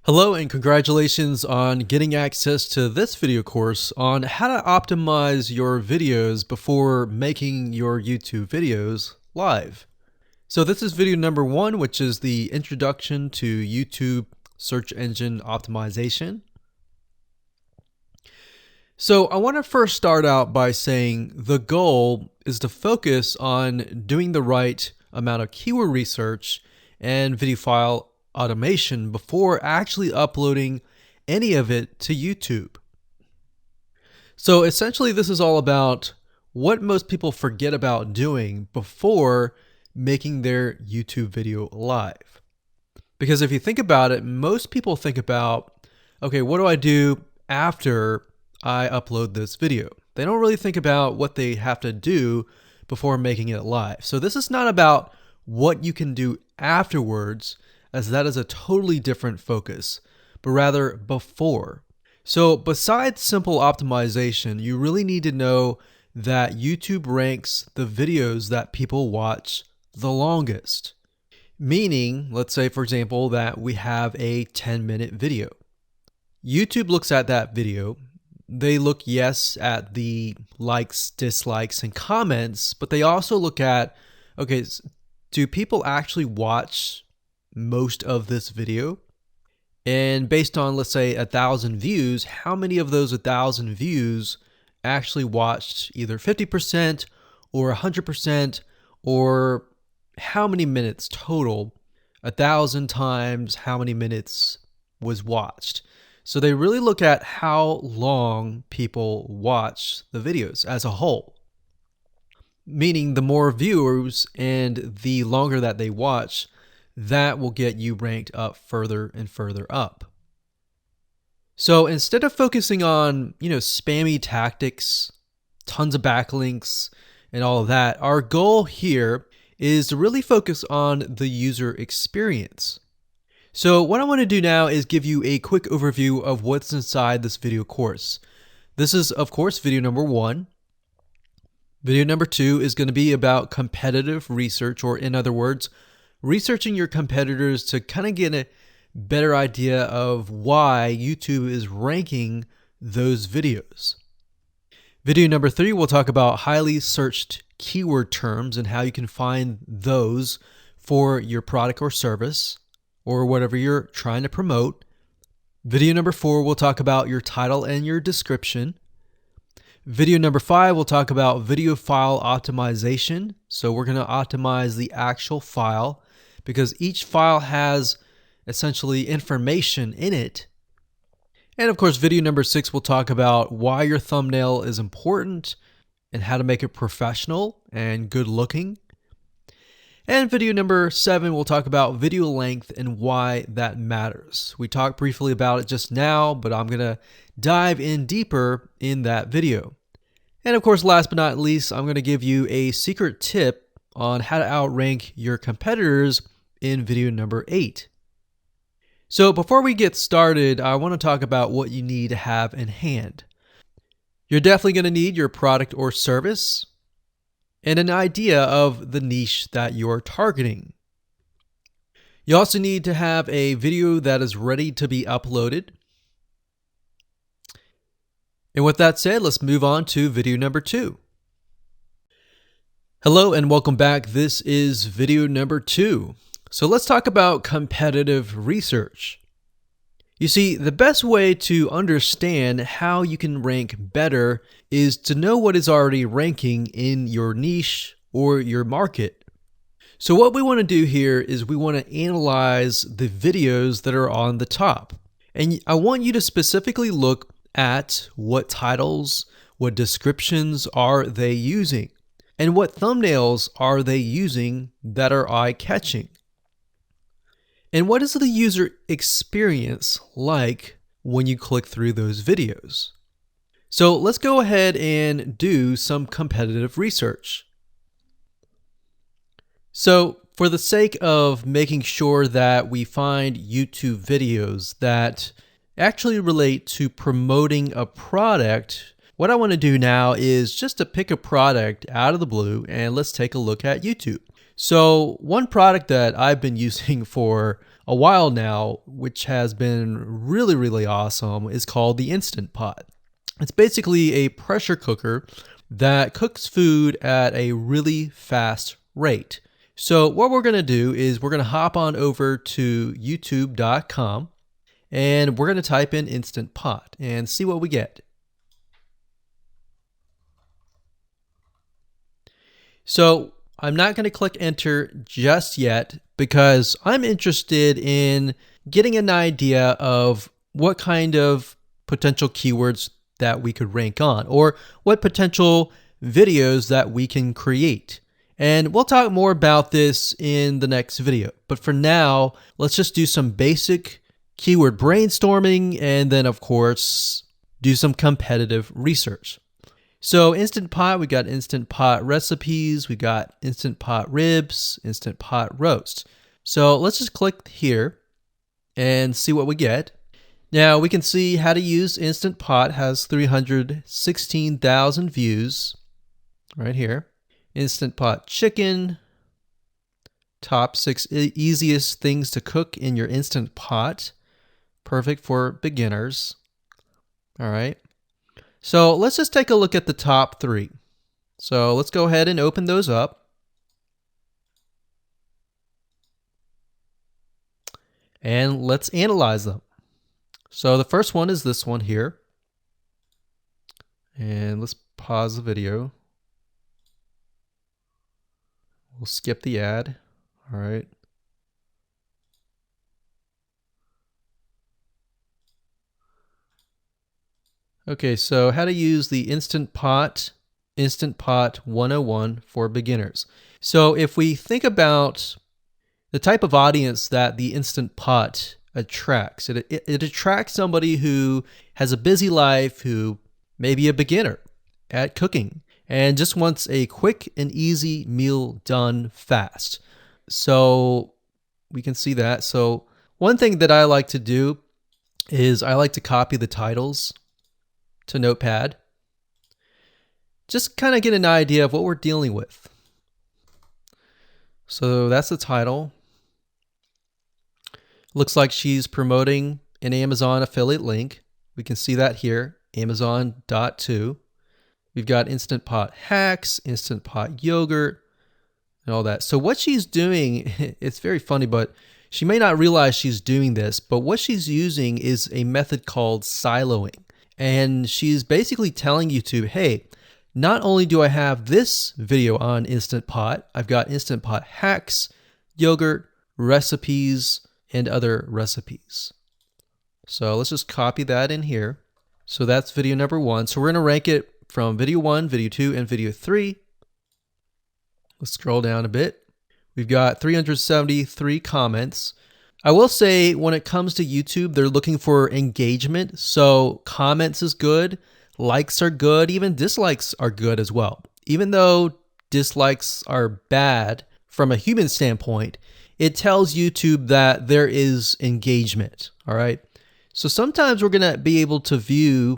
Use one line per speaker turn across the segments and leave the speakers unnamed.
Hello and congratulations on getting access to this video course on how to optimize your videos before making your YouTube videos live. So this is video number 1, which is the introduction to YouTube search engine optimization. So I want to first start out by saying the goal is to focus on doing the right amount of keyword research and video file automation before actually uploading any of it to YouTube. So essentially this is all about what most people forget about doing before making their YouTube video live. Because if you think about it, most people think about, okay, what do I do after I upload this video? They don't really think about what they have to do before making it live. So this is not about what you can do afterwards, as that is a totally different focus, but rather before. So besides simple optimization, you really need to know that YouTube ranks the videos that people watch the longest. Meaning, let's say for example, that we have a 10-minute video. YouTube looks at that video. They look, yes, at the likes, dislikes, and comments, but they also look at, okay, do people actually watch most of this video? And based on, let's say, 1,000 views, how many of those 1,000 views actually watched either 50% or 100%, or how many minutes total? 1,000 times how many minutes was watched. So they really look at how long people watch the videos as a whole. Meaning the more viewers and the longer that they watch, that will get you ranked up further and further up. So instead of focusing on, spammy tactics, tons of backlinks, and all of that, our goal here is to really focus on the user experience. So what I want to do now is give you a quick overview of what's inside this video course. This is, of course, video number 1. Video number 2 is going to be about competitive research, or in other words, researching your competitors to kind of get a better idea of why YouTube is ranking those videos. Video number 3, we'll talk about highly searched keyword terms and how you can find those for your product or service or whatever you're trying to promote. Video number 4, we'll talk about your title and your description. Video number 5, we'll talk about video file optimization. So we're going to optimize the actual file, because each file has essentially information in it. And of course, video number 6 will talk about why your thumbnail is important and how to make it professional and good looking. And video number 7 will talk about video length and why that matters. We talked briefly about it just now, but I'm going to dive in deeper in that video. And of course, last but not least, I'm going to give you a secret tip on how to outrank your competitors in video number 8. So before we get started, I want to talk about what you need to have in hand. You're definitely going to need your product or service and an idea of the niche that you're targeting. You also need to have a video that is ready to be uploaded. And with that said, let's move on to video number 2. Hello and welcome back. This is video number 2. So let's talk about competitive research. You see, the best way to understand how you can rank better is to know what is already ranking in your niche or your market. So what we want to do here is we want to analyze the videos that are on the top. And I want you to specifically look at what titles, what descriptions are they using, and what thumbnails are they using that are eye-catching. And what is the user experience like when you click through those videos? So let's go ahead and do some competitive research. So for the sake of making sure that we find YouTube videos that actually relate to promoting a product, what I want to do now is just to pick a product out of the blue and let's take a look at YouTube. So one product that I've been using for a while now, which has been really, really awesome, is called the Instant Pot. It's basically a pressure cooker that cooks food at a really fast rate. So what we're going to do is we're going to hop on over to youtube.com and we're going to type in Instant Pot and see what we get. So I'm not going to click enter just yet because I'm interested in getting an idea of what kind of potential keywords that we could rank on, or what potential videos that we can create. And we'll talk more about this in the next video. But for now, let's just do some basic keyword brainstorming and then, of course, do some competitive research. So Instant Pot, we got Instant Pot recipes, we got Instant Pot ribs, Instant Pot roast. So let's just click here and see what we get. Now we can see how to use Instant Pot has 316,000 views right here. Instant Pot chicken, top 6 easiest things to cook in your Instant Pot. Perfect for beginners. All right. So let's just take a look at the top 3. So let's go ahead and open those up. And let's analyze them. So the first one is this one here. And let's pause the video. We'll skip the ad. All right. Okay, so how to use the Instant Pot 101 for beginners. So if we think about the type of audience that the Instant Pot attracts, it attracts somebody who has a busy life, who may be a beginner at cooking and just wants a quick and easy meal done fast. So we can see that. So one thing that I like to do is I like to copy the titles to Notepad. Just kind of get an idea of what we're dealing with. So that's the title. Looks like she's promoting an Amazon affiliate link. We can see that here, Amazon.to. We've got Instant Pot hacks, Instant Pot yogurt, and all that. So what she's doing, it's very funny, but she may not realize she's doing this, but what she's using is a method called siloing. And she's basically telling YouTube, hey, not only do I have this video on Instant Pot, I've got Instant Pot hacks, yogurt, recipes, and other recipes. So let's just copy that in here. So that's video number 1. So we're going to rank it from video 1, video 2, and video 3. Let's scroll down a bit. We've got 373 comments. I will say when it comes to YouTube, they're looking for engagement. So comments is good, likes are good, even dislikes are good as well. Even though dislikes are bad from a human standpoint, it tells YouTube that there is engagement. All right. So sometimes we're going to be able to view,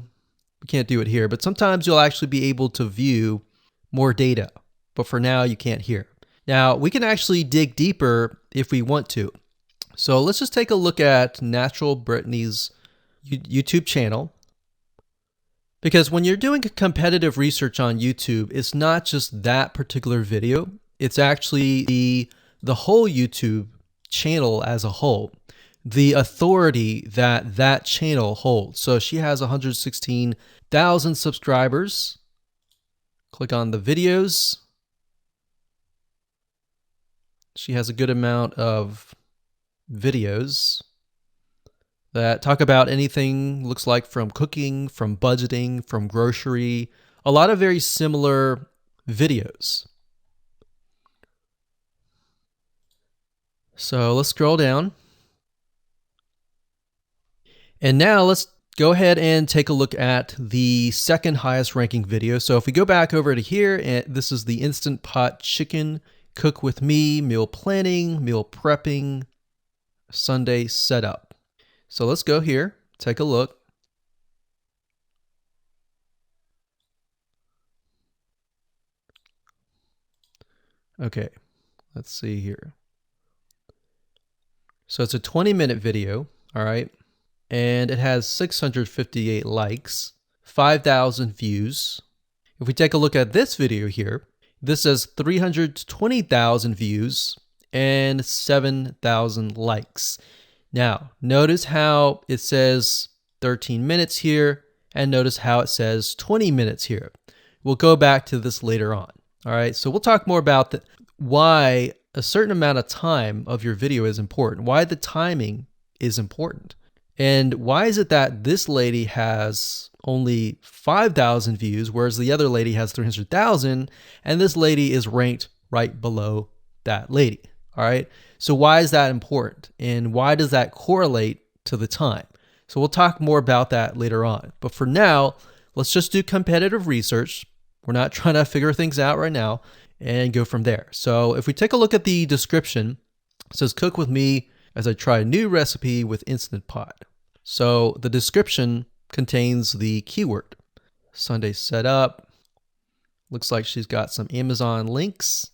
we can't do it here, but sometimes you'll actually be able to view more data. But for now, you can't hear. Now, we can actually dig deeper if we want to. So let's just take a look at Natural Brittany's YouTube channel. Because when you're doing competitive research on YouTube, it's not just that particular video. It's actually the whole YouTube channel as a whole. The authority that that channel holds. So she has 116,000 subscribers. Click on the videos. She has a good amount of videos that talk about anything, looks like from cooking, from budgeting, from grocery, a lot of very similar videos. So let's scroll down. And now let's go ahead and take a look at the second highest ranking video. So if we go back over to here, and this is the Instant Pot chicken, cook with me, meal planning, meal prepping, Sunday setup. So let's go here, take a look. Okay, let's see here. So it's a 20-minute video, all right? And it has 658 likes, 5,000 views. If we take a look at this video here, this has 320,000 views and 7,000 likes. Now, notice how it says 13 minutes here, and notice how it says 20 minutes here. We'll go back to this later on. All right, so we'll talk more about why a certain amount of time of your video is important, why the timing is important. And why is it that this lady has only 5,000 views, whereas the other lady has 300,000, and this lady is ranked right below that lady? All right, so why is that important? And why does that correlate to the time? So we'll talk more about that later on. But for now, let's just do competitive research. We're not trying to figure things out right now, and go from there. So if we take a look at the description, it says, "Cook with me as I try a new recipe with Instant Pot." So the description contains the keyword. Sunday setup. Looks like she's got some Amazon links.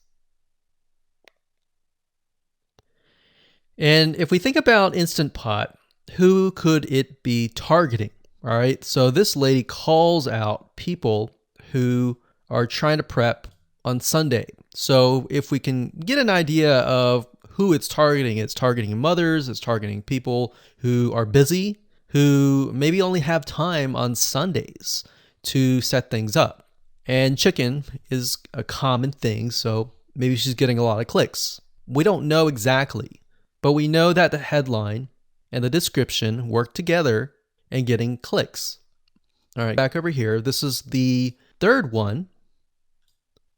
And if we think about Instant Pot, who could it be targeting? All right, so this lady calls out people who are trying to prep on Sunday. So if we can get an idea of who it's targeting mothers, it's targeting people who are busy, who maybe only have time on Sundays to set things up. And chicken is a common thing, so maybe she's getting a lot of clicks. We don't know exactly, but we know that the headline and the description work together and getting clicks. All right, back over here, this is the third one.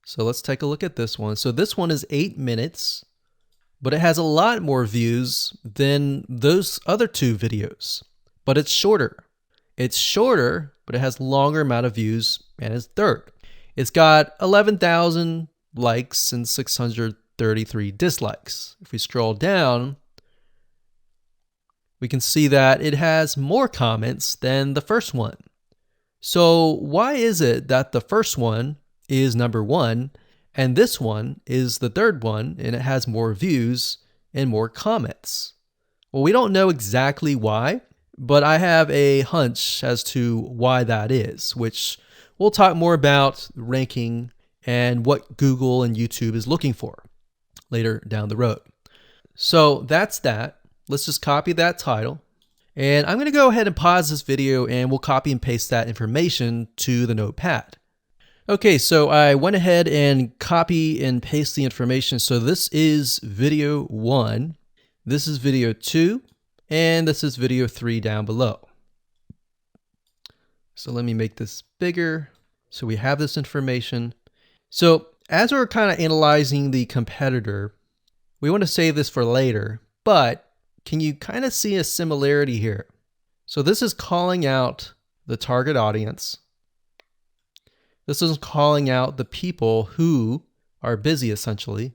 So let's take a look at this one. So this one is 8 minutes, but it has a lot more views than those other two videos, but it's shorter. It's shorter, but it has longer amount of views, and it's third. It's got 11,000 likes and 633 dislikes. If we scroll down, we can see that it has more comments than the first one. So why is it that the first one is number one and this one is the third one and it has more views and more comments? Well, we don't know exactly why, but I have a hunch as to why that is, which we'll talk more about ranking and what Google and YouTube is looking for later down the road. So that's that. Let's just copy that title. And I'm going to go ahead and pause this video and we'll copy and paste that information to the notepad. Okay, so I went ahead and copy and paste the information. So this is video 1, this is video 2, and this is video 3 down below. So let me make this bigger so we have this information. So as we're kind of analyzing the competitor, we want to save this for later, but can you kind of see a similarity here? So this is calling out the target audience. This is calling out the people who are busy, essentially.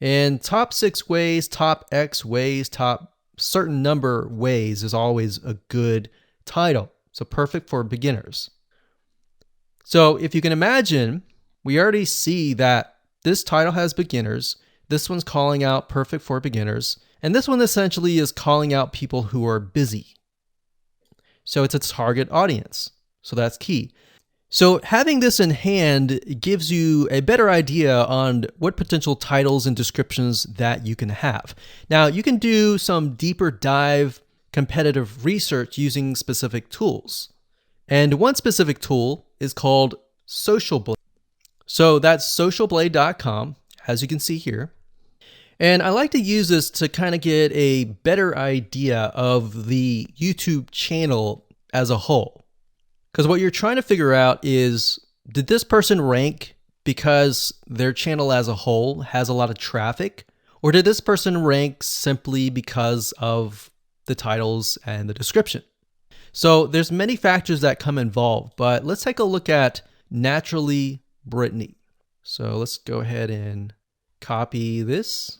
And top 6 ways, top X ways, top certain number ways is always a good title. So perfect for beginners. So if you can imagine, we already see that this title has beginners. This one's calling out perfect for beginners. And this one essentially is calling out people who are busy. So it's a target audience. So that's key. So having this in hand gives you a better idea on what potential titles and descriptions that you can have. Now, you can do some deeper dive competitive research using specific tools. And one specific tool is called Social Blade. So that's socialblade.com, as you can see here. And I like to use this to kind of get a better idea of the YouTube channel as a whole. Because what you're trying to figure out is, did this person rank because their channel as a whole has a lot of traffic? Or did this person rank simply because of the titles and the description? So there's many factors that come involved, but let's take a look at Naturally Brittany. So let's go ahead and copy this.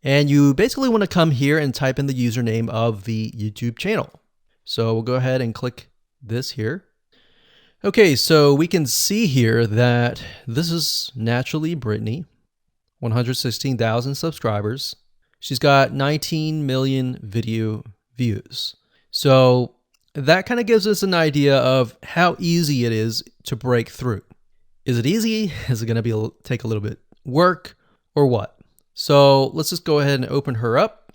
And you basically want to come here and type in the username of the YouTube channel. So we'll go ahead and click this here. Okay, so we can see here that this is Naturally Brittany, 116,000 subscribers. She's got 19 million video views. So that kind of gives us an idea of how easy it is to break through. Is it easy? Is it going to take a little bit work or what? So let's just go ahead and open her up,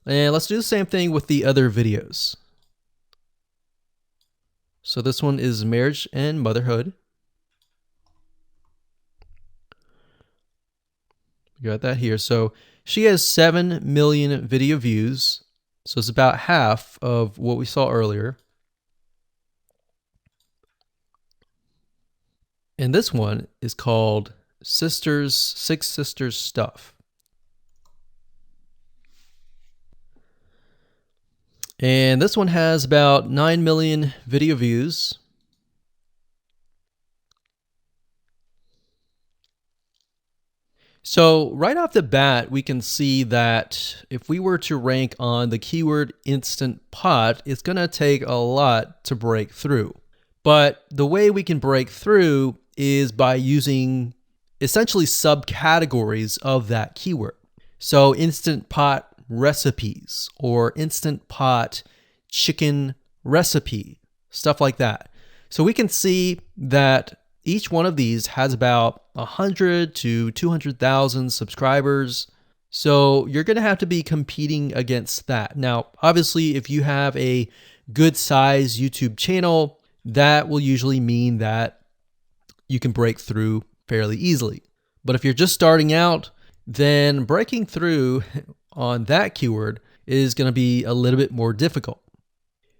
and let's do the same thing with the other videos. So this one is marriage and motherhood. We got that here. So she has 7 million video views. So it's about half of what we saw earlier. And this one is called Six Sisters Stuff. And this one has about 9 million video views. So right off the bat, we can see that if we were to rank on the keyword Instant Pot, it's going to take a lot to break through. But the way we can break through is by using essentially subcategories of that keyword. So Instant Pot recipes or Instant Pot chicken recipe, stuff like that. So we can see that each one of these has about 100 to 200,000 subscribers. So you're going to have to be competing against that. Now, obviously, if you have a good size YouTube channel, that will usually mean that you can break through fairly easily. But if you're just starting out, then breaking through on that keyword is going to be a little bit more difficult.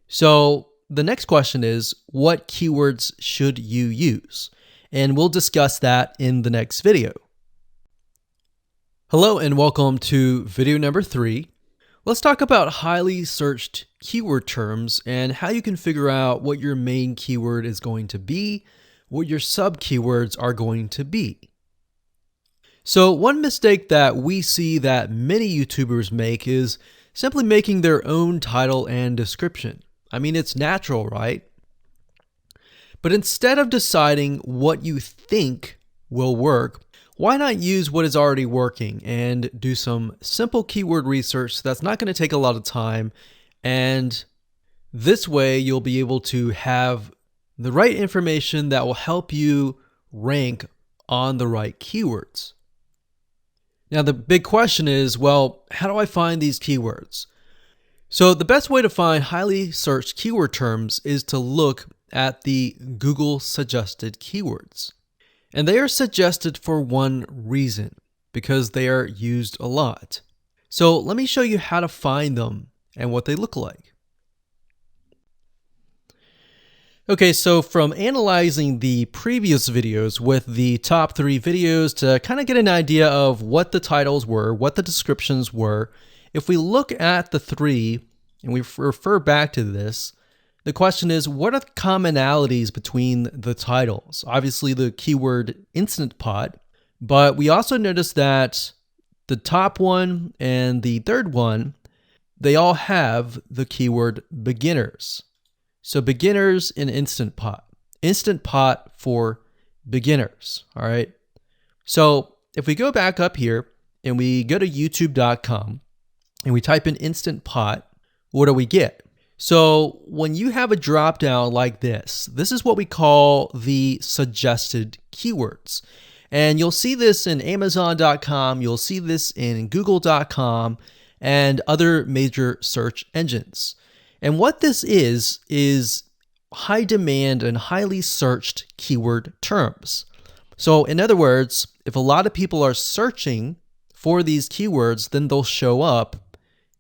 So the next question is, what keywords should you use? And we'll discuss that in the next video. Hello and welcome to video number 3. Let's talk about highly searched keyword terms and how you can figure out what your main keyword is going to be, what your sub keywords are going to be. So one mistake that we see that many YouTubers make is simply making their own title and description. I mean, it's natural, right? But instead of deciding what you think will work, why not use what is already working and do some simple keyword research that's not going to take a lot of time, and this way you'll be able to have the right information that will help you rank on the right keywords. Now the big question is, well, how do I find these keywords? So the best way to find highly searched keyword terms is to look at the Google suggested keywords. And they are suggested for one reason, because they are used a lot. So let me show you how to find them and what they look like. Okay, so from analyzing the previous videos with the top 3 videos to kind of get an idea of what the titles were, what the descriptions were, if we look at the 3 and we refer back to this, the question is, what are the commonalities between the titles? Obviously the keyword Instant Pot, but we also notice that the top one and the third one, they all have the keyword beginners. So beginners in Instant Pot. Instant Pot for beginners, all right? So if we go back up here and we go to youtube.com and we type in Instant Pot, what do we get? So when you have a drop down like this is what we call the suggested keywords. And you'll see this in Amazon.com, you'll see this in Google.com and other major search engines. And what this is high demand and highly searched keyword terms. So in other words, if a lot of people are searching for these keywords, then they'll show up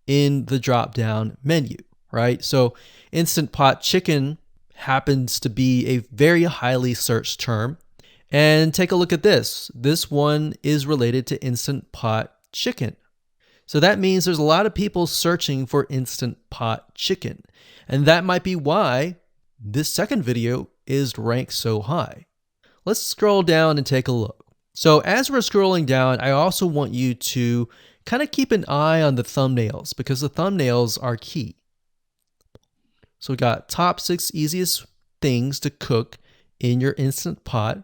in the drop down menu. Right? So Instant Pot chicken happens to be a very highly searched term. And take a look at this. This one is related to Instant Pot chicken. So that means there's a lot of people searching for Instant Pot chicken. And that might be why this second video is ranked so high. Let's scroll down and take a look. So as we're scrolling down, I also want you to kind of keep an eye on the thumbnails because the thumbnails are key. So we got top 6 easiest things to cook in your Instant Pot.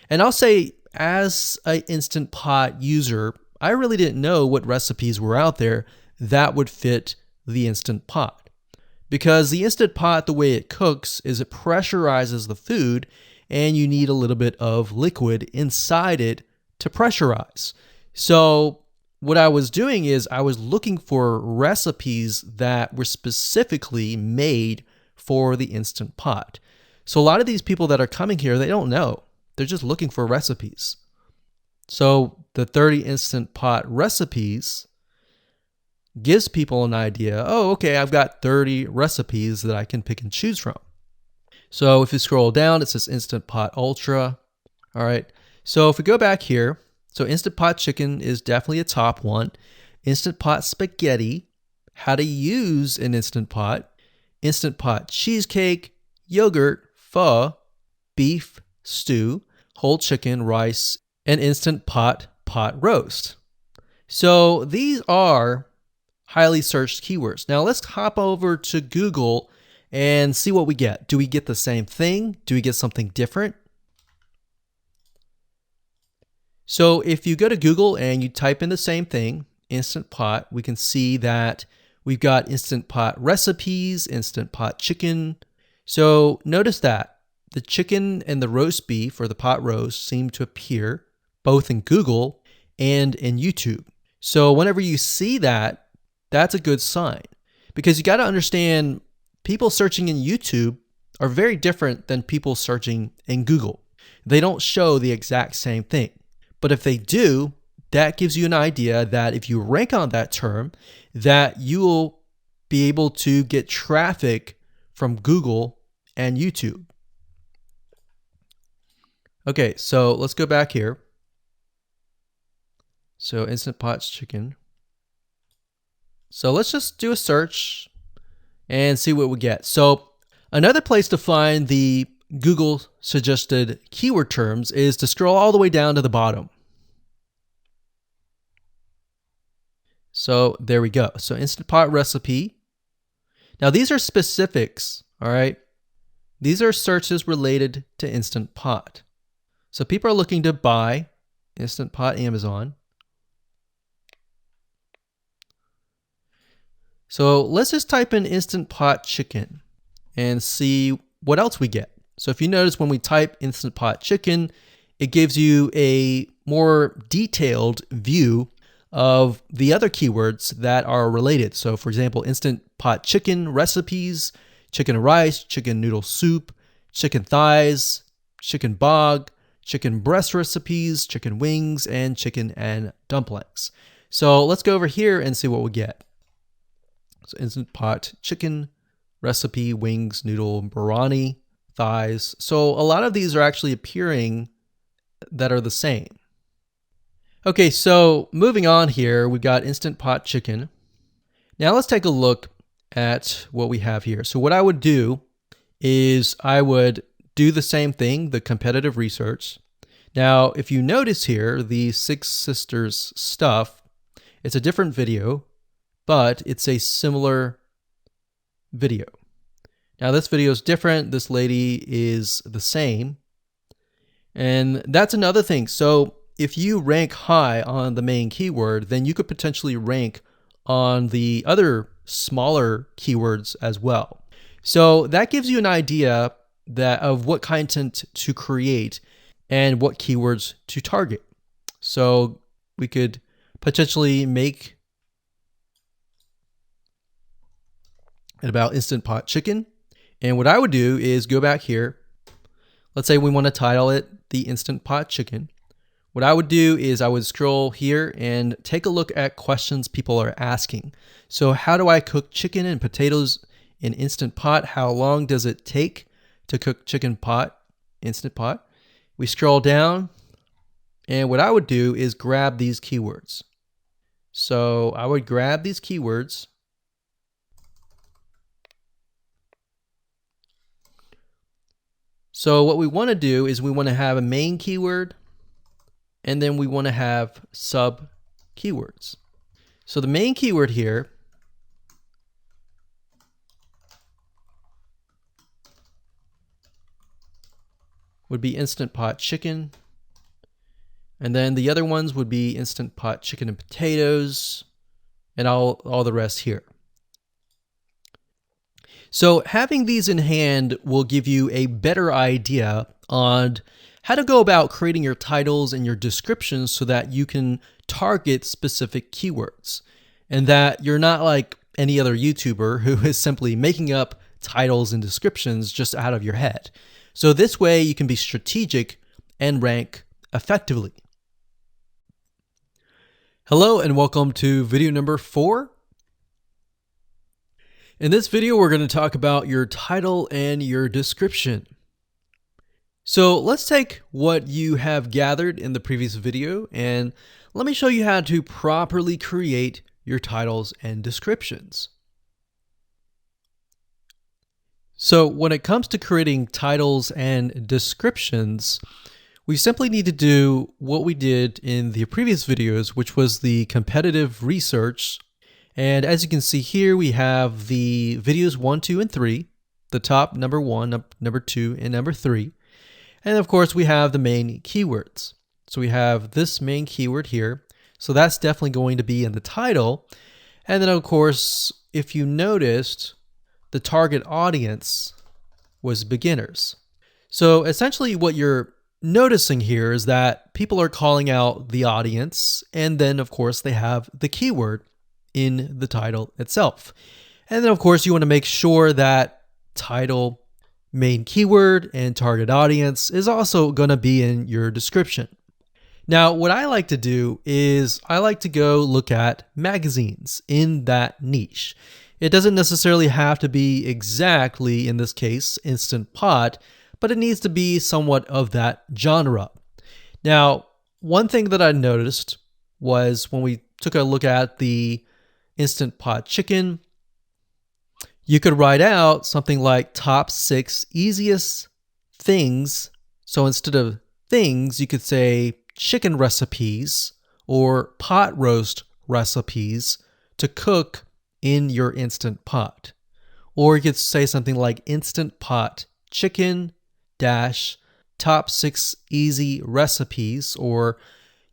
And I'll say, as an Instant Pot user, I really didn't know what recipes were out there that would fit the Instant Pot. Because the Instant Pot, the way it cooks is it pressurizes the food, and you need a little bit of liquid inside it to pressurize. So what I was doing is I was looking for recipes that were specifically made for the Instant Pot. So a lot of these people that are coming here, they don't know. They're just looking for recipes. So the 30 Instant Pot recipes gives people an idea. Oh, okay, I've got 30 recipes that I can pick and choose from. So if you scroll down, it says Instant Pot Ultra. All right. So if we go back here, so Instant Pot Chicken is definitely a top one. Instant Pot Spaghetti, how to use an Instant Pot. Instant Pot Cheesecake, Yogurt, Pho, Beef Stew, Whole Chicken, Rice, and Instant Pot Roast. So these are highly searched keywords. Now let's hop over to Google and see what we get. Do we get the same thing? Do we get something different? So if you go to Google and you type in the same thing, Instant Pot, we can see that we've got Instant Pot recipes, Instant Pot chicken. So notice that the chicken and the roast beef or the pot roast seem to appear both in Google and in YouTube. So whenever you see that, that's a good sign, because you got to understand people searching in YouTube are very different than people searching in Google. They don't show the exact same thing. But if they do, that gives you an idea that if you rank on that term, that you will be able to get traffic from Google and YouTube. Okay, so let's go back here. So Instant Pot Chicken. So let's just do a search and see what we get. So another place to find the Google suggested keyword terms is to scroll all the way down to the bottom. So there we go. So Instant Pot recipe. Now these are specifics, all right? These are searches related to Instant Pot. So people are looking to buy Instant Pot Amazon. So let's just type in Instant Pot Chicken and see what else we get. So if you notice, when we type Instant Pot Chicken, it gives you a more detailed view of the other keywords that are related. So for example, Instant Pot Chicken recipes, chicken and rice, chicken noodle soup, chicken thighs, chicken bog, chicken breast recipes, chicken wings, and chicken and dumplings. So let's go over here and see what we get. So Instant Pot Chicken recipe, wings, noodle, biryani, thighs. So a lot of these are actually appearing that are the same. Okay, so moving on here, we've got Instant Pot Chicken. Now let's take a look at what we have here. So what I would do is I would do the same thing, the competitive research. Now, if you notice here, the Six Sisters stuff, it's a different video, but it's a similar video. Now this video is different. This lady is the same. And that's another thing. So if you rank high on the main keyword, then you could potentially rank on the other smaller keywords as well. So that gives you an idea of what content to create and what keywords to target. So we could potentially make it about Instant Pot Chicken. And what I would do is go back here. Let's say we want to title it the Instant Pot Chicken. What I would do is I would scroll here and take a look at questions people are asking. So how do I cook chicken and potatoes in Instant Pot? How long does it take to cook chicken pot, Instant Pot? We scroll down, and what I would do is grab these keywords. So I would grab these keywords. So what we want to do is we want to have a main keyword, and then we want to have sub keywords. So the main keyword here would be Instant Pot Chicken. And then the other ones would be Instant Pot Chicken and Potatoes, and all the rest here. So having these in hand will give you a better idea on how to go about creating your titles and your descriptions so that you can target specific keywords, and that you're not like any other YouTuber who is simply making up titles and descriptions just out of your head. So this way you can be strategic and rank effectively. Hello and welcome to video number 4. In this video, we're going to talk about your title and your description. So let's take what you have gathered in the previous video and let me show you how to properly create your titles and descriptions. So when it comes to creating titles and descriptions, we simply need to do what we did in the previous videos, which was the competitive research. And as you can see here, we have the videos 1, 2, and 3, the top number 1, number 2, and number 3. And of course, we have the main keywords. So we have this main keyword here. So that's definitely going to be in the title. And then of course, if you noticed, the target audience was beginners. So essentially what you're noticing here is that people are calling out the audience. And then of course, they have the keyword in the title itself. And then of course, you want to make sure that title, main keyword, and target audience is also going to be in your description. Now, what I like to do is I like to go look at magazines in that niche. It doesn't necessarily have to be exactly, in this case, Instant Pot, but it needs to be somewhat of that genre. Now, one thing that I noticed was when we took a look at the Instant Pot Chicken, you could write out something like top 6 easiest things. So instead of things, you could say chicken recipes or pot roast recipes to cook in your Instant Pot. Or you could say something like Instant Pot Chicken dash top 6 easy recipes, or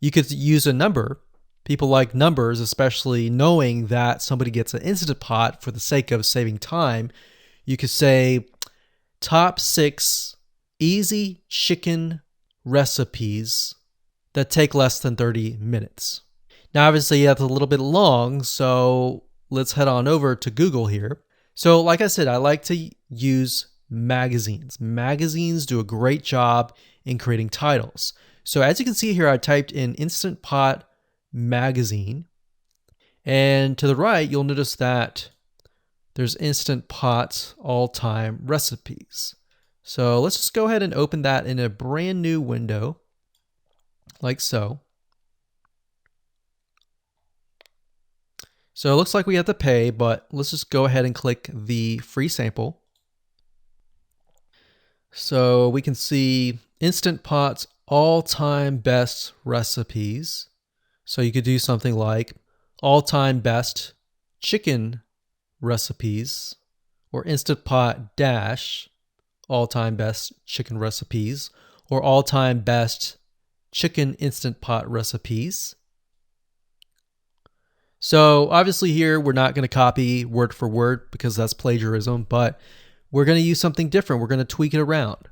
you could use a number. People like numbers, especially knowing that somebody gets an Instant Pot for the sake of saving time. You could say top 6 easy chicken recipes that take less than 30 minutes. Now, obviously, that's a little bit long, so let's head on over to Google here. So like I said, I like to use magazines. Magazines do a great job in creating titles. So as you can see here, I typed in Instant Pot magazine, and to the right you'll notice that there's Instant Pot all-time recipes. So let's just go ahead and open that in a brand new window like so. So it looks like we have to pay, but let's just go ahead and click the free sample. So we can see Instant Pot's all-time best recipes. So you could do something like all-time best chicken recipes, or Instant Pot dash all-time best chicken recipes, or all-time best chicken Instant Pot recipes. So obviously here we're not going to copy word for word because that's plagiarism, but we're going to use something different. We're going to tweak it around.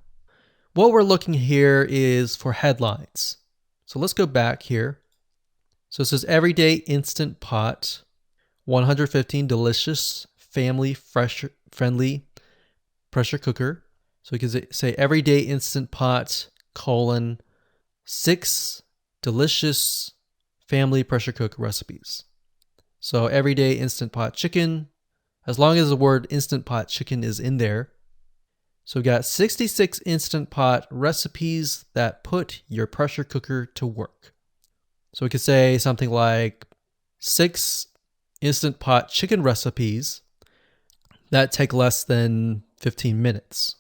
What we're looking here is for headlines. So let's go back here. So it says everyday Instant Pot, 115 delicious, family friendly pressure cooker. So we can say everyday Instant Pot, 6 delicious family pressure cook recipes. So everyday Instant Pot chicken, as long as the word Instant Pot chicken is in there. So we got 66 Instant Pot recipes that put your pressure cooker to work. So we could say something like 6 Instant Pot chicken recipes that take less than 15 minutes.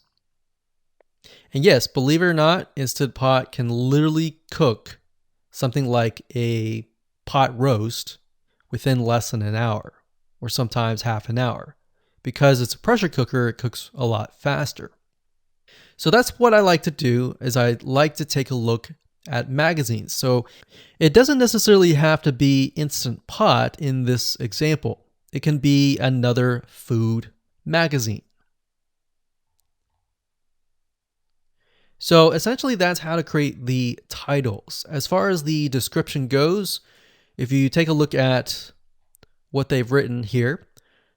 And yes, believe it or not, Instant Pot can literally cook something like a pot roast within less than an hour, or sometimes half an hour. Because it's a pressure cooker, it cooks a lot faster. So that's what I like to do, is I like to take a look at magazines. So it doesn't necessarily have to be Instant Pot in this example. It can be another food magazine. So essentially that's how to create the titles. As far as the description goes, if you take a look at what they've written here,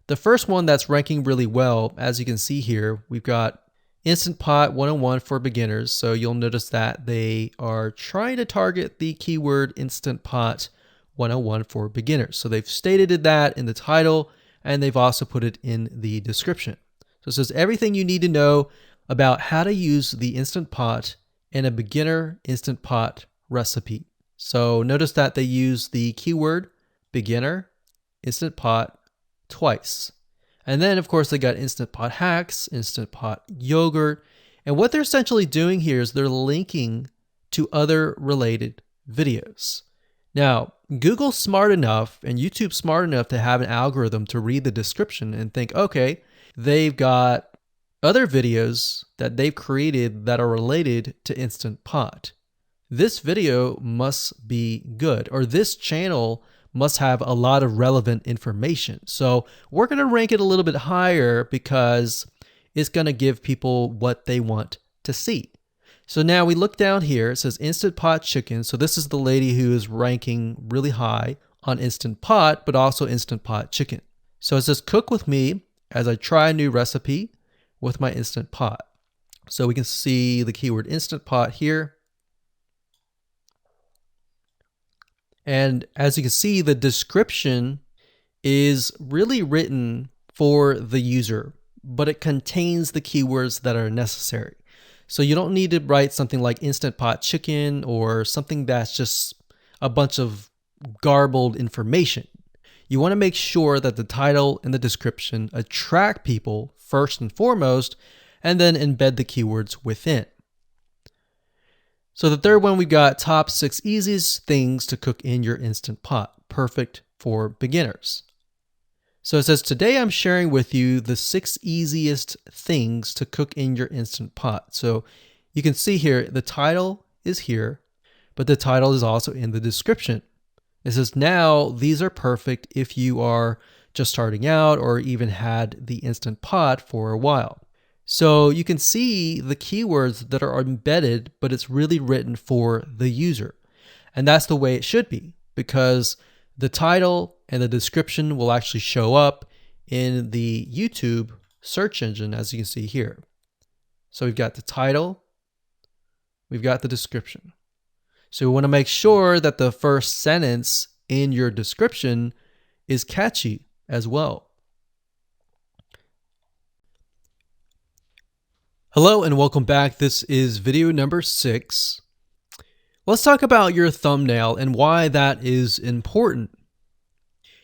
the first one that's ranking really well, as you can see here, we've got Instant Pot 101 for beginners. So you'll notice that they are trying to target the keyword Instant Pot 101 for beginners. So they've stated that in the title, and they've also put it in the description. So it says everything you need to know about how to use the Instant Pot in a beginner Instant Pot recipe. So notice that they use the keyword beginner Instant Pot twice. And then of course they got Instant Pot hacks, Instant Pot yogurt. And what they're essentially doing here is they're linking to other related videos. Now, Google's smart enough and YouTube's smart enough to have an algorithm to read the description and think, okay, they've got other videos that they've created that are related to Instant Pot. This video must be good, or this channel must have a lot of relevant information. So we're going to rank it a little bit higher because it's going to give people what they want to see. So now we look down here, it says Instant Pot chicken. So this is the lady who is ranking really high on Instant Pot, but also Instant Pot chicken. So it says cook with me as I try a new recipe with my Instant Pot. So we can see the keyword Instant Pot here. And as you can see, the description is really written for the user, but it contains the keywords that are necessary. So you don't need to write something like Instant Pot chicken or something that's just a bunch of garbled information. You want to make sure that the title and the description attract people first and foremost, and then embed the keywords within. So the third one, we've got top 6 easiest things to cook in your Instant Pot, perfect for beginners. So it says, today I'm sharing with you the 6 easiest things to cook in your Instant Pot. So you can see here, the title is here, but the title is also in the description. It says, now these are perfect if you are just starting out or even had the Instant Pot for a while. So you can see the keywords that are embedded, but it's really written for the user. And that's the way it should be, because the title and the description will actually show up in the YouTube search engine, as you can see here. So we've got the title, we've got the description. So we want to make sure that the first sentence in your description is catchy as well. Hello and welcome back. This is video number 6. Let's talk about your thumbnail and why that is important.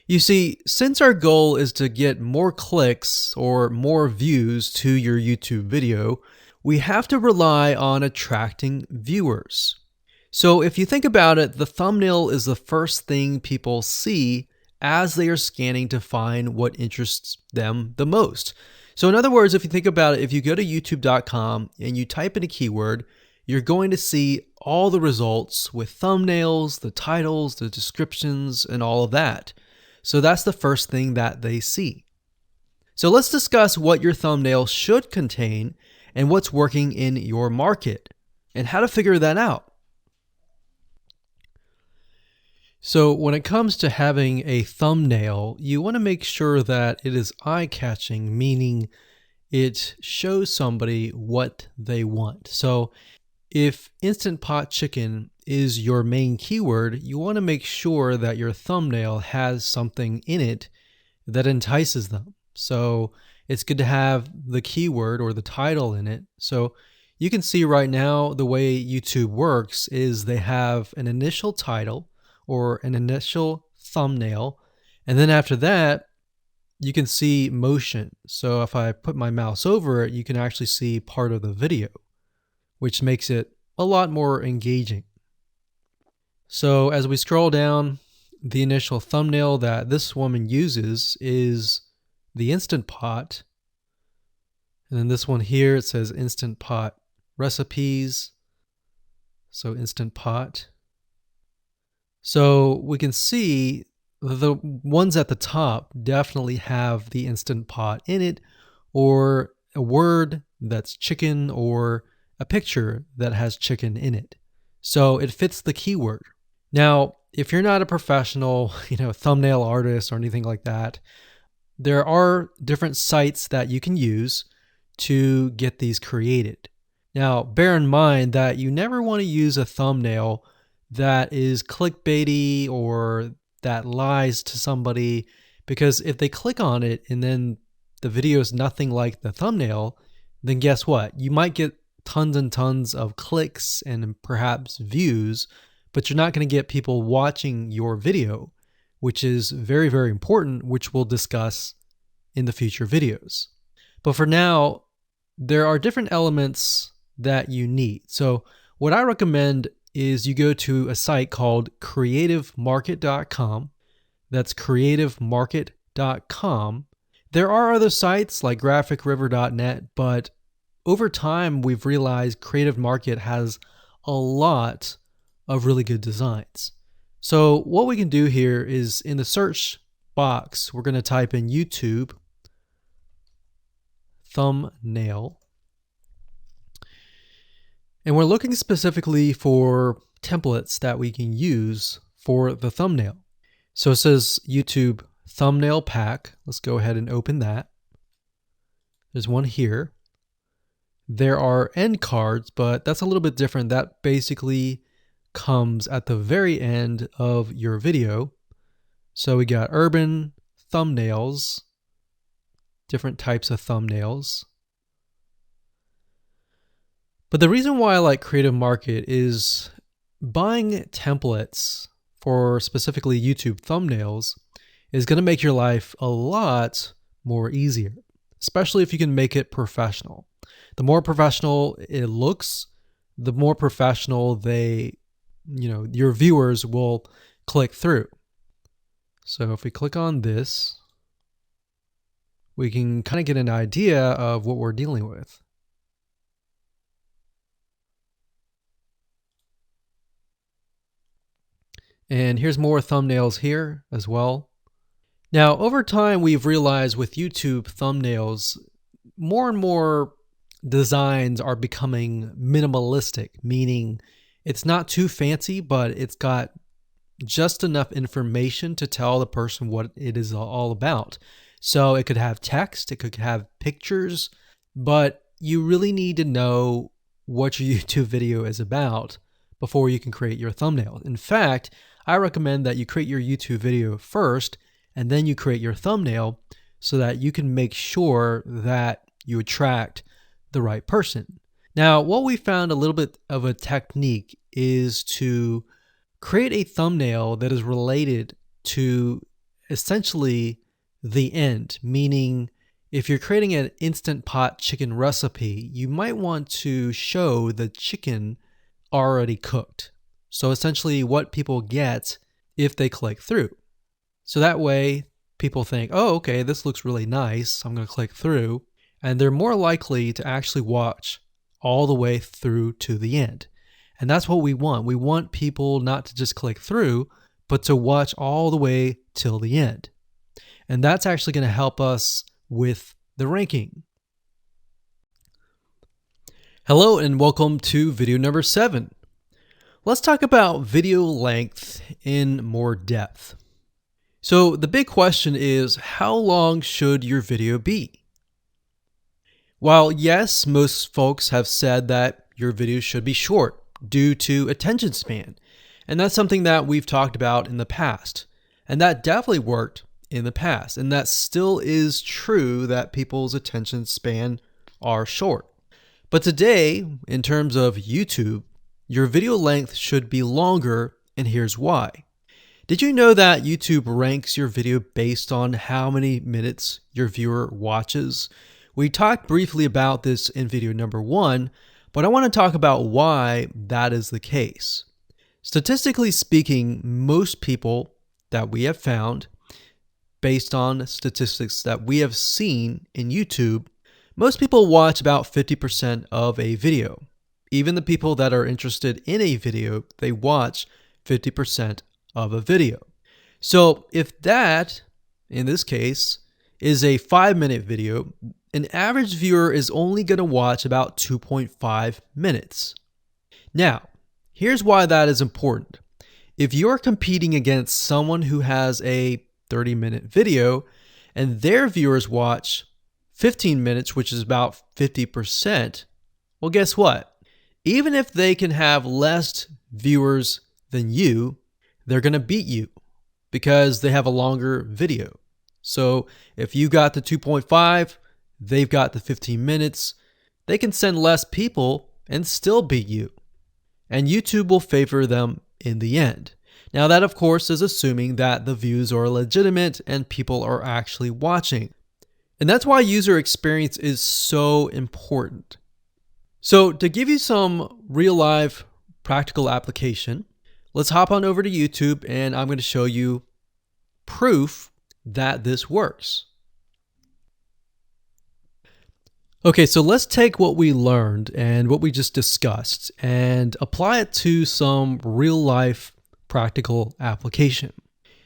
You see, since our goal is to get more clicks or more views to your YouTube video, we have to rely on attracting viewers. So if you think about it, the thumbnail is the first thing people see as they are scanning to find what interests them the most. So in other words, if you think about it, if you go to youtube.com and you type in a keyword, you're going to see all the results with thumbnails, the titles, the descriptions, and all of that. So that's the first thing that they see. So let's discuss what your thumbnail should contain and what's working in your market and how to figure that out. So when it comes to having a thumbnail, you want to make sure that it is eye-catching, meaning it shows somebody what they want. So if Instant Pot chicken is your main keyword, you want to make sure that your thumbnail has something in it that entices them. So it's good to have the keyword or the title in it. So you can see right now the way YouTube works is they have an initial title or an initial thumbnail, and then after that you can see motion. So if I put my mouse over it, you can actually see part of the video, which makes it a lot more engaging. So as we scroll down, the initial thumbnail that this woman uses is the Instant Pot, and then this one here, it says Instant Pot recipes. So Instant Pot. So we can see the ones at the top definitely have the Instant Pot in it, or a word that's chicken, or a picture that has chicken in it. So it fits the keyword. Now, if you're not a professional, thumbnail artist or anything like that, there are different sites that you can use to get these created. Now, bear in mind that you never want to use a thumbnail that is clickbaity or that lies to somebody, because if they click on it and then the video is nothing like the thumbnail, then guess what? You might get tons and tons of clicks and perhaps views, but you're not going to get people watching your video, which is very, very important, which we'll discuss in the future videos. But for now, there are different elements that you need. So what I recommend is you go to a site called creativemarket.com. That's creativemarket.com. There are other sites like graphicriver.net, but over time we've realized Creative Market has a lot of really good designs. So what we can do here is in the search box, we're going to type in YouTube thumbnail. And we're looking specifically for templates that we can use for the thumbnail. So it says YouTube thumbnail pack. Let's go ahead and open that. There's one here. There are end cards, but that's a little bit different. That basically comes at the very end of your video. So we got urban thumbnails, different types of thumbnails. But the reason why I like Creative Market is buying templates for specifically YouTube thumbnails is going to make your life a lot more easier, especially if you can make it professional. The more professional it looks, the more professional your viewers will click through. So if we click on this, we can kind of get an idea of what we're dealing with. And here's more thumbnails here as well. Now, over time, we've realized with YouTube thumbnails, more and more designs are becoming minimalistic, meaning it's not too fancy, but it's got just enough information to tell the person what it is all about. So it could have text, it could have pictures, but you really need to know what your YouTube video is about before you can create your thumbnail. In fact, I recommend that you create your YouTube video first and then you create your thumbnail so that you can make sure that you attract the right person. Now, what we found a little bit of a technique is to create a thumbnail that is related to essentially the end, meaning if you're creating an Instant Pot chicken recipe, you might want to show the chicken already cooked. So essentially what people get if they click through. So that way people think, oh, okay, this looks really nice. I'm going to click through. And they're more likely to actually watch all the way through to the end. And that's what we want. We want people not to just click through, but to watch all the way till the end. And that's actually going to help us with the ranking. Hello and welcome to video number 7. Let's talk about video length in more depth. So the big question is, how long should your video be? While yes, most folks have said that your video should be short due to attention span, and that's something that we've talked about in the past, and that definitely worked in the past, and that still is true that people's attention span are short. But today, in terms of YouTube, your video length should be longer, and here's why. Did you know that YouTube ranks your video based on how many minutes your viewer watches? We talked briefly about this in video number 1, but I want to talk about why that is the case. Statistically speaking, most people that we have found, based on statistics that we have seen in YouTube, most people watch about 50% of a video. Even the people that are interested in a video, they watch 50% of a video. So if that, in this case, is a 5-minute video, an average viewer is only going to watch about 2.5 minutes. Now, here's why that is important. If you're competing against someone who has a 30-minute video and their viewers watch 15 minutes, which is about 50%, well, guess what? Even if they can have less viewers than you, they're going to beat you because they have a longer video. So if you got the 2.5, they've got the 15 minutes, they can send less people and still beat you. And YouTube will favor them in the end. Now that, of course, is assuming that the views are legitimate and people are actually watching. And that's why user experience is so important. So to give you some real life practical application, let's hop on over to YouTube and I'm going to show you proof that this works. Okay, so let's take what we learned and what we just discussed and apply it to some real life practical application.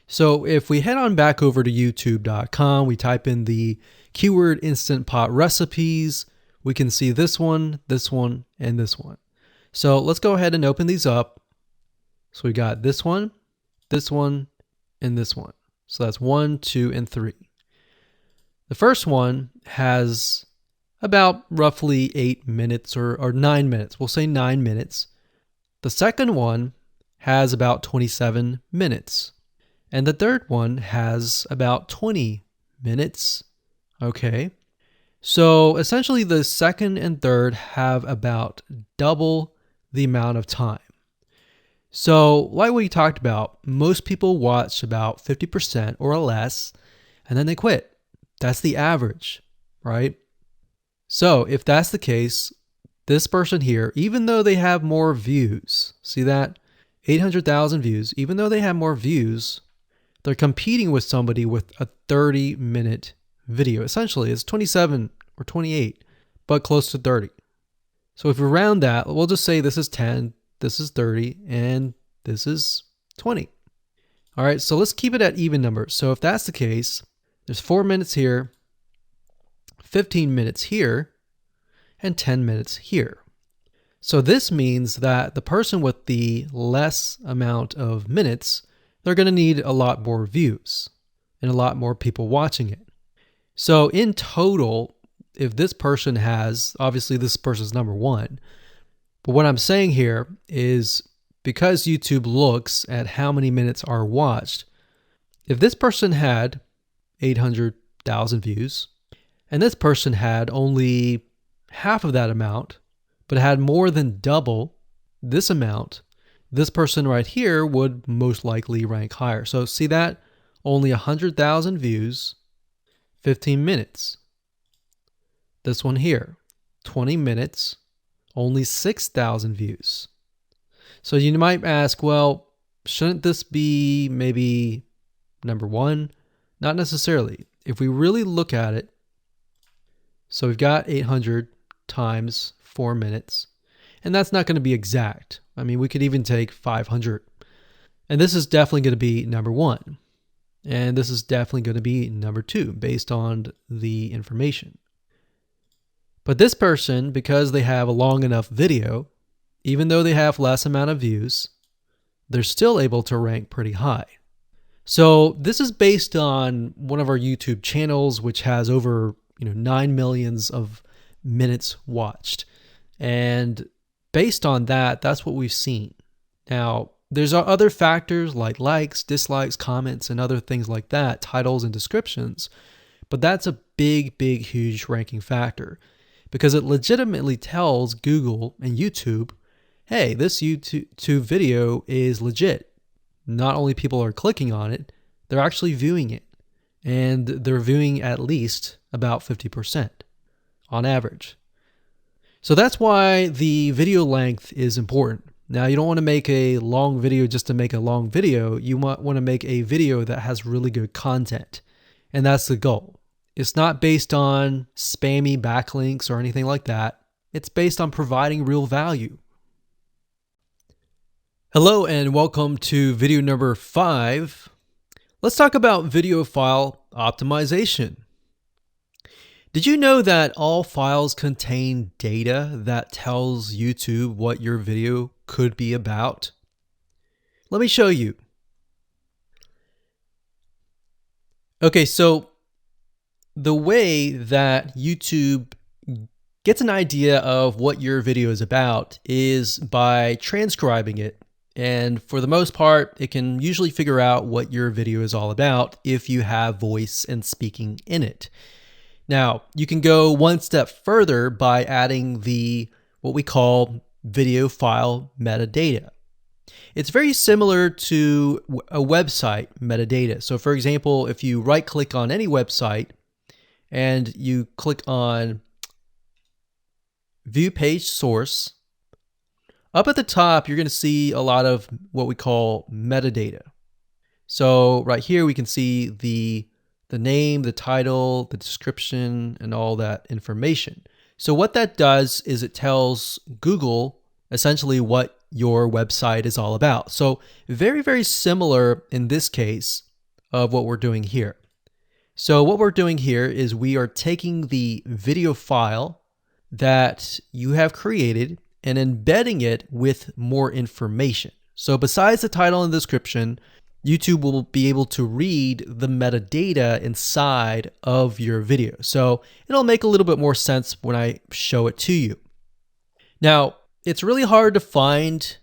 So if we head on back over to youtube.com, we type in the keyword Instant Pot recipes, we can see this one, and this one. So let's go ahead and open these up. So we got this one, and this one. So that's 1, 2, and 3. The first one has about roughly 8 minutes or 9 minutes. We'll say 9 minutes. The second one has about 27 minutes. And the third one has about 20 minutes. Okay. So essentially the second and third have about double the amount of time. So like we talked about, most people watch about 50% or less, and then they quit. That's the average, right? So if that's the case, this person here, even though they have more views, see that? 800,000 views, even though they have more views, they're competing with somebody with a 30-minute video. Essentially, it's 27 or 28, but close to 30. So if we round that, we'll just say this is 10, this is 30, and this is 20. All right, so let's keep it at even numbers. So if that's the case, there's 4 minutes here, 15 minutes here, and 10 minutes here. So this means that the person with the less amount of minutes, they're going to need a lot more views and a lot more people watching it. So in total, if this person has, obviously this person's number one, but what I'm saying here is because YouTube looks at how many minutes are watched, if this person had 800,000 views and this person had only half of that amount, but had more than double this amount, this person right here would most likely rank higher. So see that? Only 100,000 views, 15 minutes. This one here, 20 minutes, only 6,000 views. So you might ask, well, shouldn't this be maybe number one? Not necessarily. If we really look at it, so we've got 800 times 4 minutes, and that's not going to be exact. I mean, we could even take 500. And this is definitely going to be number one. And this is definitely going to be number two based on the information. But this person, because they have a long enough video, even though they have less amount of views, they're still able to rank pretty high. So this is based on one of our YouTube channels, which has over 9 million of minutes watched. And based on that, that's what we've seen. Now, there's other factors like likes, dislikes, comments, and other things like that, titles and descriptions. But that's a big, huge ranking factor because it legitimately tells Google and YouTube, hey, this YouTube video is legit. Not only people are clicking on it, they're actually viewing it. And they're viewing at least about 50% on average. So that's why the video length is important. Now, you don't want to make a long video just to make a long video. You want to make a video that has really good content. And that's the goal. It's not based on spammy backlinks or anything like that. It's based on providing real value. Hello and welcome to video number 5. Let's talk about video file optimization. Did you know that all files contain data that tells YouTube what your video could be about? Let me show you. Okay, so the way that YouTube gets an idea of what your video is about is by transcribing it. And for the most part, it can usually figure out what your video is all about if you have voice and speaking in it. Now, you can go one step further by adding what we call video file metadata. It's very similar to a website metadata. So for example, if you right click on any website and you click on View Page Source, up at the top, you're going to see a lot of what we call metadata. So right here, we can see the name, the title, the description, and all that information. So what that does is it tells Google essentially what your website is all about. So very, very similar in this case of what we're doing here. So what we're doing here is we are taking the video file that you have created and embedding it with more information. So besides the title and description, YouTube will be able to read the metadata inside of your video. So it'll make a little bit more sense when I show it to you. Now, it's really hard to find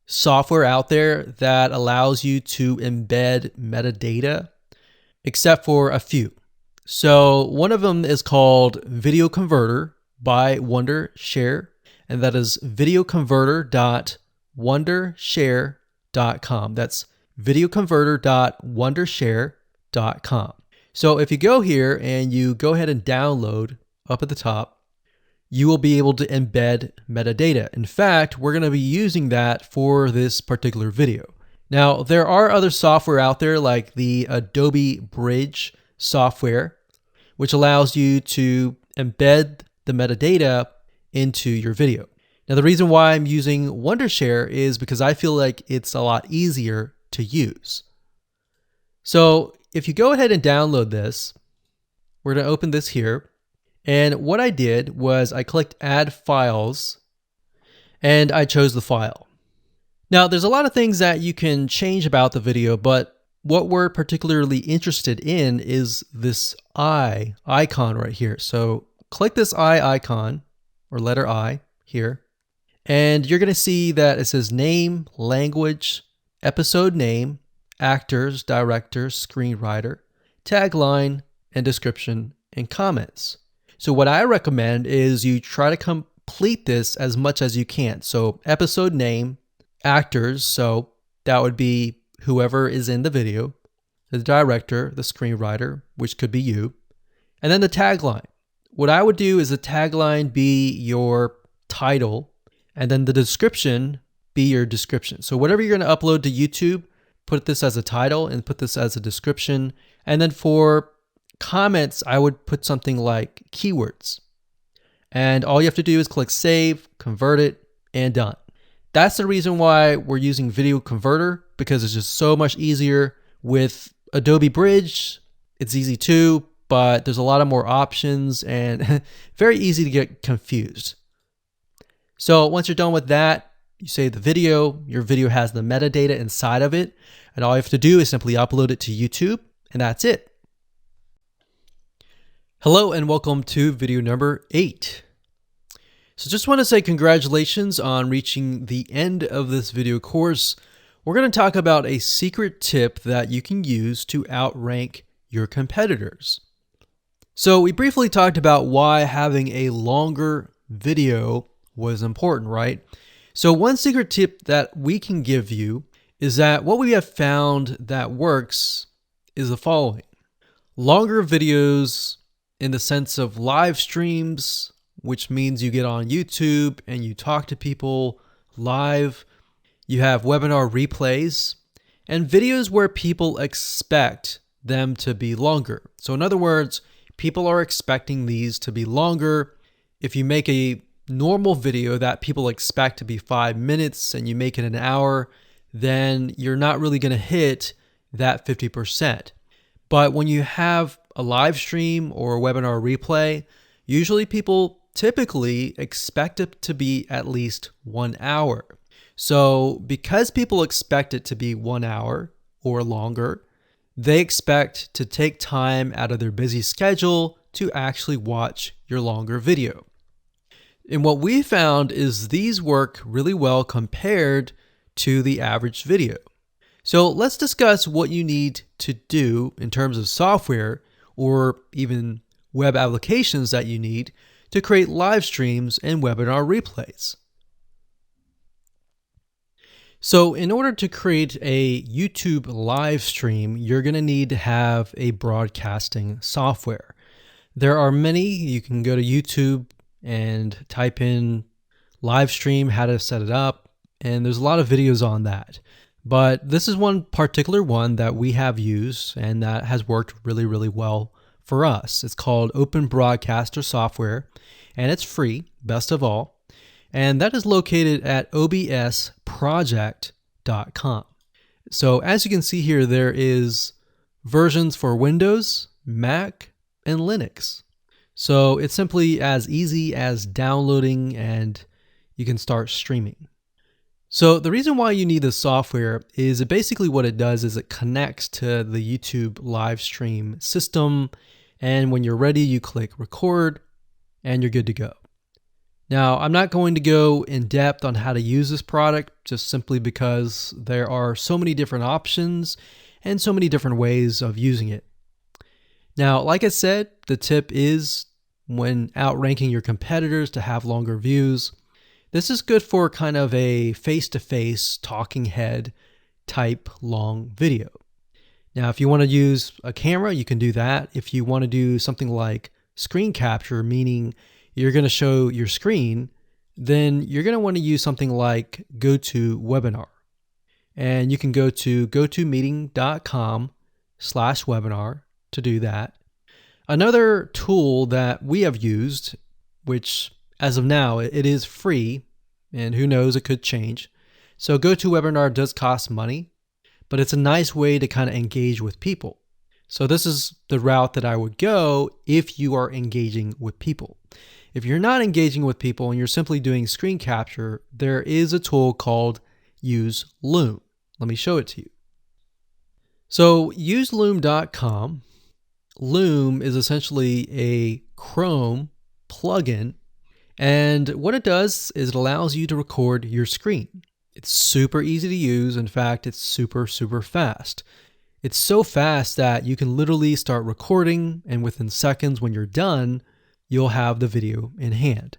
software out there that allows you to embed metadata, except for a few. So one of them is called Video Converter by Wondershare, and that is videoconverter.wondershare.com. That's videoconverter.wondershare.com. So if you go here and you go ahead and download up at the top, you will be able to embed metadata. In fact, we're going to be using that for this particular video. Now, there are other software out there like the Adobe Bridge software, which allows you to embed the metadata into your video. Now, the reason why I'm using Wondershare is because I feel like it's a lot easier to use. So if you go ahead and download this, we're going to open this here. And what I did was I clicked Add Files and I chose the file. Now, there's a lot of things that you can change about the video, but what we're particularly interested in is this eye icon right here. So click this eye icon or letter I here, and you're going to see that it says name, language, episode name, actors, director, screenwriter, tagline, and description and comments. So what I recommend is you try to complete this as much as you can. So episode name, actors, so that would be whoever is in the video, the director, the screenwriter, which could be you, and then the tagline. What I would do is the tagline be your title, and then the description be your description. So whatever you're going to upload to YouTube, put this as a title and put this as a description. And then for comments, I would put something like keywords. And all you have to do is click save, convert it, and done. That's the reason why we're using Video Converter, because it's just so much easier. With Adobe Bridge, it's easy too, but there's a lot of more options and very easy to get confused. So once you're done with that, you save the video, your video has the metadata inside of it, and all you have to do is simply upload it to YouTube, and that's it. Hello and welcome to video number 8. So just want to say congratulations on reaching the end of this video course. We're going to talk about a secret tip that you can use to outrank your competitors. So we briefly talked about why having a longer video was important, right? So one secret tip that we can give you is that what we have found that works is the following. Longer videos in the sense of live streams, which means you get on YouTube and you talk to people live. You have webinar replays and videos where people expect them to be longer. So in other words, people are expecting these to be longer. If you make a normal video that people expect to be 5 minutes and you make it an hour, then you're not really going to hit that 50%. But when you have a live stream or a webinar replay, usually people typically expect it to be at least 1 hour. So because people expect it to be 1 hour or longer, they expect to take time out of their busy schedule to actually watch your longer video. And what we found is these work really well compared to the average video. So let's discuss what you need to do in terms of software or even web applications that you need to create live streams and webinar replays. So in order to create a YouTube live stream, you're going to need to have a broadcasting software. There are many. You can go to YouTube and type in live stream, how to set it up, and there's a lot of videos on that. But this is one particular one that we have used and that has worked really, really well for us. It's called Open Broadcaster Software, and it's free, best of all. And that is located at obsproject.com. So as you can see here, there is versions for Windows, Mac, and Linux. So it's simply as easy as downloading and you can start streaming. So the reason why you need this software is basically what it does is it connects to the YouTube live stream system. And when you're ready, you click record and you're good to go. Now, I'm not going to go in depth on how to use this product just simply because there are so many different options and so many different ways of using it. Now, like I said, the tip is when outranking your competitors to have longer views. This is good for kind of a face-to-face talking head type long video. Now, if you want to use a camera, you can do that. If you want to do something like screen capture, meaning you're going to show your screen, then you're going to want to use something like GoToWebinar. And you can go to gotomeeting.com/webinar to do that. Another tool that we have used, which as of now, it is free, and who knows, it could change. So GoToWebinar does cost money, but it's a nice way to kind of engage with people. So this is the route that I would go if you are engaging with people. If you're not engaging with people and you're simply doing screen capture, there is a tool called Use Loom. Let me show it to you. So useloom.com. Loom is essentially a Chrome plugin, and what it does is it allows you to record your screen. It's super easy to use. In fact, it's super, super fast. It's so fast that you can literally start recording, and within seconds when you're done, you'll have the video in hand.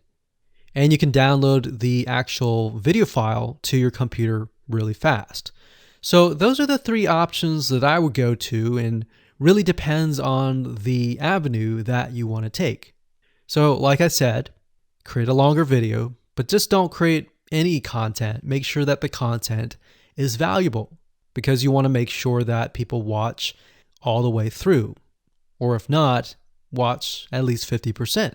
And you can download the actual video file to your computer really fast. So those are the three options that I would go to, and really depends on the avenue that you want to take. So like I said, create a longer video, but just don't create any content. Make sure that the content is valuable because you want to make sure that people watch all the way through. Or if not, watch at least 50%.